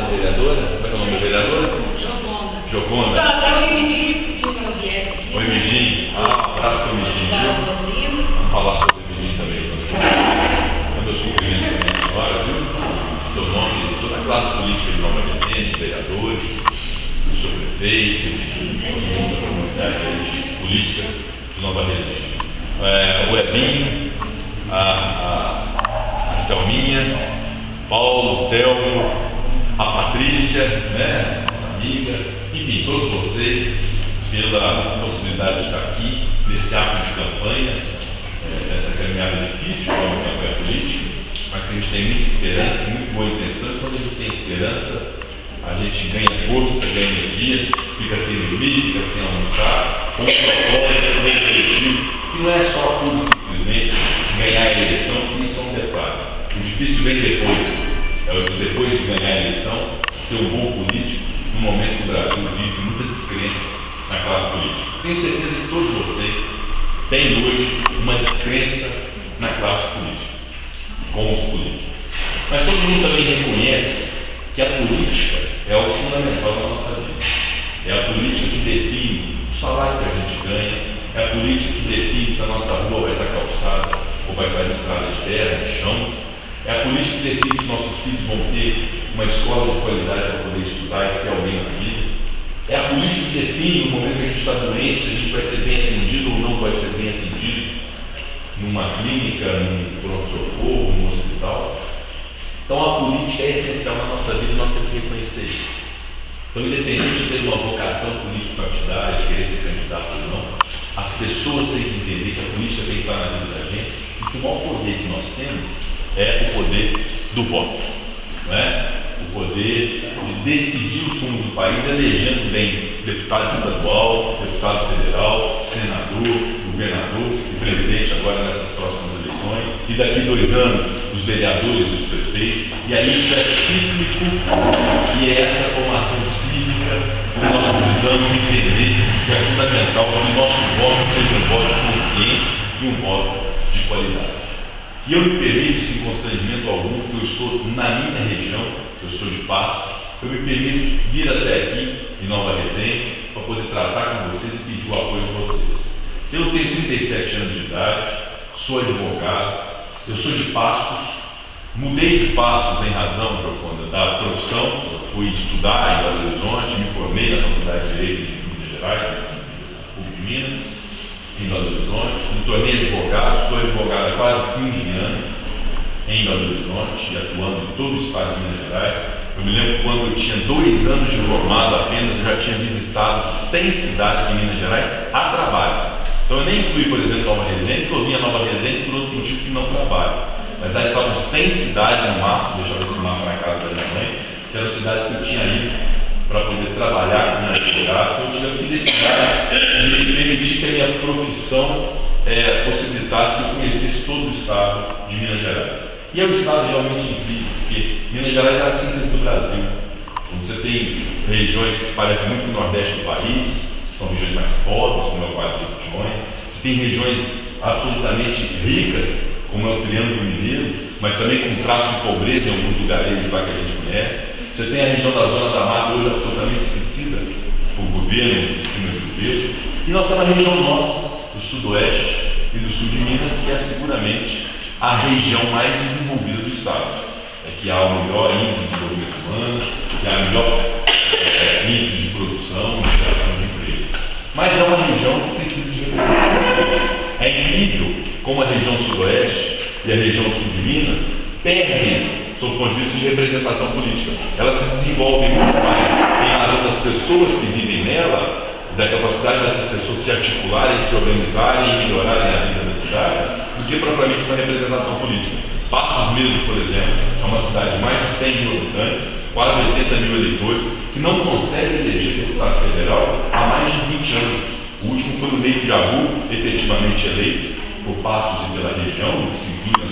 Renata é vereadora? Como é que é o nome da vereadora? Joconda. Joconda. Então, até o Emidinho pediu para eu viesse aqui. Oi, Emidinho. Um abraço para o Emidinho, viu? Vamos falar sobre o Emidinho também. Meus cumprimentos para a minha senhora, viu? Seu nome, toda a classe política de Nova Resende, vereadores, o seu prefeito, todo mundo da comunidade política de Nova Resende. O Ebinho, a Selminha, Paulo, Telmo, a Patrícia, né, nossa amiga, enfim, todos vocês, pela possibilidade de estar aqui nesse ato de campanha, essa caminhada difícil, que é uma campanha política, mas que a gente tem muita esperança e muito boa intenção. E quando a gente tem esperança, a gente ganha força, ganha energia, fica sem dormir, fica sem almoçar, com um propósito, com um objetivo, que não é só puro simplesmente ganhar a eleição, que isso é um detalhe. O difícil vem depois. Depois de ganhar a eleição, ser um bom político, no momento que o Brasil vive muita descrença na classe política. Tenho certeza que todos vocês têm hoje uma descrença na classe política, com os políticos. Mas todo mundo também reconhece que a política é o fundamental da nossa vida. É a política que define o salário que a gente ganha, é a política que define se a nossa rua vai estar calçada ou vai estar de estrada de terra, de chão. É a política que define se nossos filhos vão ter uma escola de qualidade para poder estudar e ser alguém na vida. É a política que define no momento que a gente está doente, se a gente vai ser bem atendido ou não vai ser bem atendido numa clínica, num pronto-socorro, num hospital. Então a política é essencial na nossa vida e nós temos que reconhecer isso. Então, independente de ter uma vocação político-partidária, de querer ser candidato ou não, as pessoas têm que entender que a política tem que estar na vida da gente e que o maior poder que nós temos é o poder do voto, não é? O poder de decidir os rumos do país, elegendo bem deputado estadual, deputado federal, senador, governador e presidente agora nessas próximas eleições, e daqui 2 anos os vereadores e os prefeitos, e aí isso é cíclico, e é essa formação cívica que nós precisamos entender que é fundamental que o nosso voto seja um voto consciente e um voto de qualidade. E eu me permito, sem constrangimento algum, porque eu estou na minha região, eu sou de Passos, eu me permito vir até aqui, em Nova Resende, para poder tratar com vocês e pedir o apoio de vocês. Eu tenho 37 anos de idade, sou advogado, eu sou de Passos, mudei de Passos em razão, Joconda, da profissão, eu fui estudar em Belo Horizonte, me formei na Faculdade de Direito de Minas Gerais, na PUC de Minas, em Belo Horizonte, me tornei advogado, sou advogado há quase 15 anos em Belo Horizonte, atuando em todo o estado de Minas Gerais. Eu me lembro quando eu tinha 2 anos de formado apenas, eu já tinha visitado 100 cidades de Minas Gerais a trabalho. Então eu nem incluí, por exemplo, Nova Resende, porque eu vim a Nova Resende por outros motivos que não trabalho. Mas lá estavam 100 cidades no mapa, deixava esse mapa na casa da minha mãe, que eram cidades que eu tinha ido para poder trabalhar como advogado. Então eu tive a felicidade de permitir que a minha profissão possibilitasse eu conhecesse todo o estado de Minas Gerais. E é um estado realmente incrível, porque Minas Gerais é a síntese do Brasil. Você tem regiões que se parecem muito com o Nordeste do país, são regiões mais pobres, como é o Vale de Jequitinhonha. Você tem regiões absolutamente ricas, como é o Triângulo Mineiro, mas também com traço de pobreza em alguns lugares lá que a gente conhece. Você tem a região da Zona da Mata, hoje absolutamente esquecida por governo, em cima de governo. E nós temos a região nossa, do Sudoeste e do Sul de Minas, que é seguramente a região mais desenvolvida do estado. É que há o melhor índice de desenvolvimento humano, que há o melhor índice de produção, de geração de emprego. Mas é uma região que precisa de representação. É incrível como a região Sudoeste e a região Sul de Minas perdem, sob o ponto de vista de representação política. Elas se desenvolvem muito mais em razão das pessoas que vivem nela, da capacidade dessas pessoas se articularem, se organizarem e melhorarem a vida das cidades, do que propriamente uma representação política. Passos mesmo, por exemplo, é uma cidade de mais de 100 mil habitantes, quase 80 mil eleitores, que não consegue eleger deputado federal há mais de 20 anos. O último foi o Ney Firabu, efetivamente eleito por Passos e pela região, que se inclui